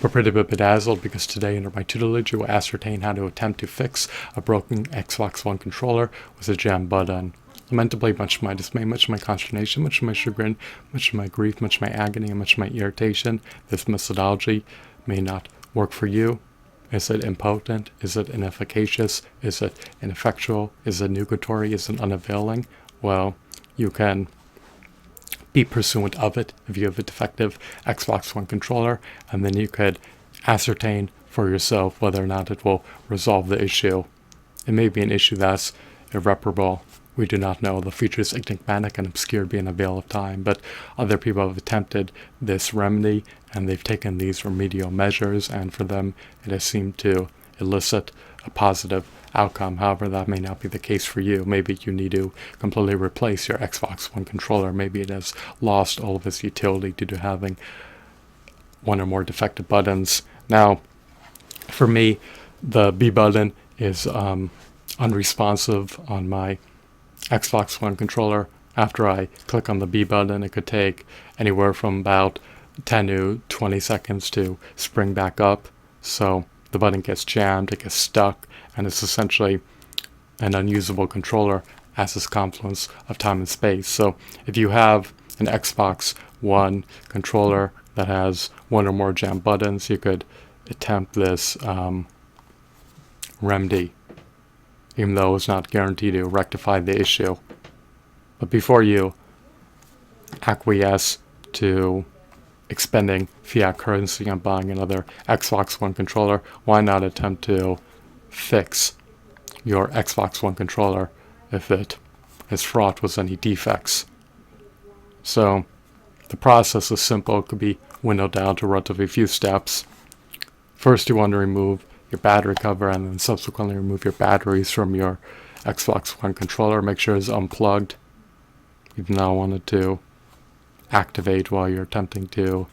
We're pretty bit bedazzled because today under my tutelage you will ascertain how to attempt to fix a broken Xbox One controller with a jam button. Lamentably, much of my dismay, much of my consternation, much of my chagrin, much of my grief, much of my agony, and much of my irritation, this methodology may not work for you. Is it impotent? Is it inefficacious? Is it ineffectual? Is it nugatory? Is it unavailing? Well, you can be pursuant of it if you have a defective Xbox One controller, and then you could ascertain for yourself whether or not it will resolve the issue. It may be an issue that's irreparable. We do not know. The future is enigmatic and obscured beyond a veil of time, but other people have attempted this remedy, and they've taken these remedial measures, and for them it has seemed to elicit a positive outcome. However, that may not be the case for you. Maybe you need to completely replace your Xbox One controller. Maybe it has lost all of its utility due to having one or more defective buttons. Now, for me, the B button is unresponsive on my Xbox One controller. After I click on the B button, it could take anywhere from about 10 to 20 seconds to spring back up. So the button gets jammed, it gets stuck, and it's essentially an unusable controller as this confluence of time and space. So if you have an Xbox One controller that has one or more jammed buttons, you could attempt this remedy, even though it's not guaranteed to rectify the issue. But before you acquiesce to expending fiat currency on buying another Xbox One controller, why not attempt to fix your Xbox One controller if it is fraught with any defects? So the process is simple. It could be winnowed down to relatively few steps. First, you want to remove your battery cover, and then subsequently remove your batteries from your Xbox One controller. Make sure it's unplugged. You do not want it to activate while you're attempting to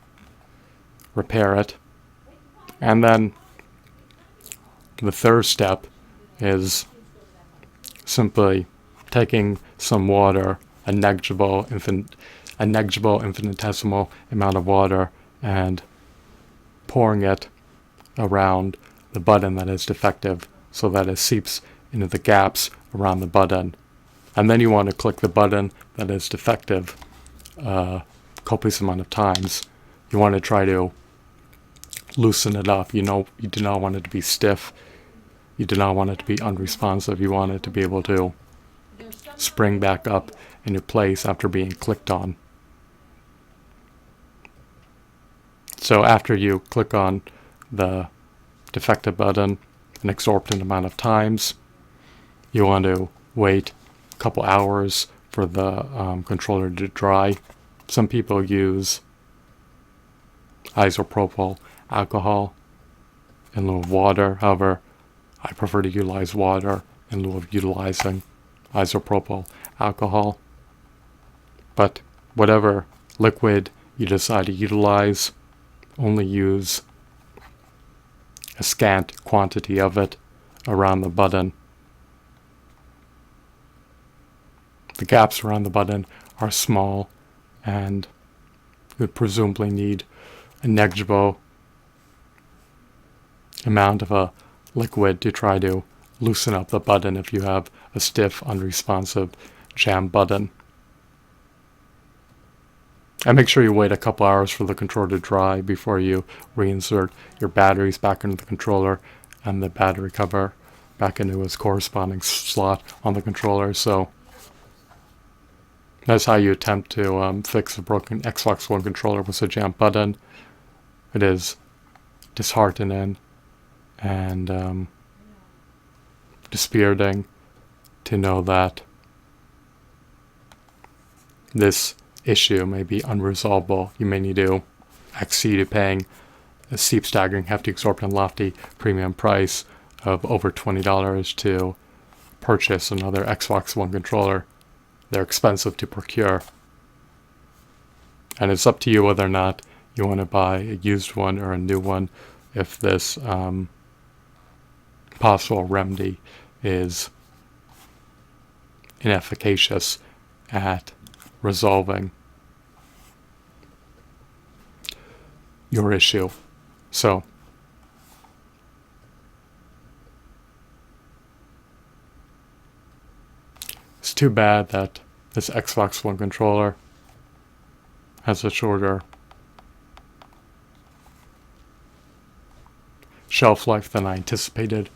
repair it. And then the third step is simply taking some water, a negligible infinitesimal amount of water, and pouring it around the button that is defective so that it seeps into the gaps around the button. And then you want to click the button that is defective copious amount of times. You want to try to loosen it up. You do not want it to be stiff. You do not want it to be unresponsive. You want it to be able to spring back up into place after being clicked on. So after you click on the defective button an exorbitant amount of times, you want to wait a couple hours for the controller to dry. Some people use isopropyl alcohol in lieu of water. However, I prefer to utilize water in lieu of utilizing isopropyl alcohol. But whatever liquid you decide to utilize, only use a scant quantity of it around the button. The gaps around the button are small, and you would presumably need a negligible amount of a liquid to try to loosen up the button if you have a stiff, unresponsive jam button. And make sure you wait a couple hours for the controller to dry before you reinsert your batteries back into the controller and the battery cover back into its corresponding slot on the controller. So that's how you attempt to fix a broken Xbox One controller with a jam button. It is disheartening and dispiriting to know that this issue may be unresolvable. You may need to accede to paying a steep, staggering, hefty, exorbitant, lofty premium price of over $20 to purchase another Xbox One controller. They're expensive to procure. And it's up to you whether or not you want to buy a used one or a new one if this possible remedy is inefficacious at resolving your issue. So, it's too bad that this Xbox One controller has a shorter shelf life than I anticipated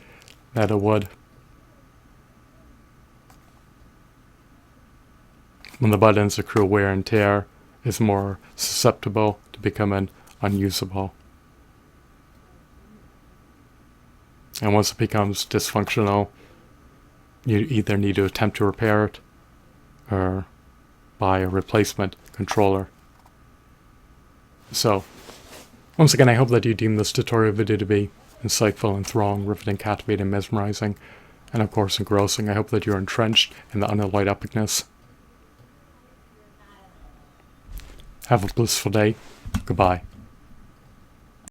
that it would. When the buttons accrue wear and tear, it's more susceptible to becoming unusable. And once it becomes dysfunctional, you either need to attempt to repair it or buy a replacement controller. So, once again, I hope that you deem this tutorial video to be insightful, enthralling, riveting, captivating, mesmerizing, and of course engrossing. I hope that you're entrenched in the unalloyed epicness. Have a blissful day. Goodbye.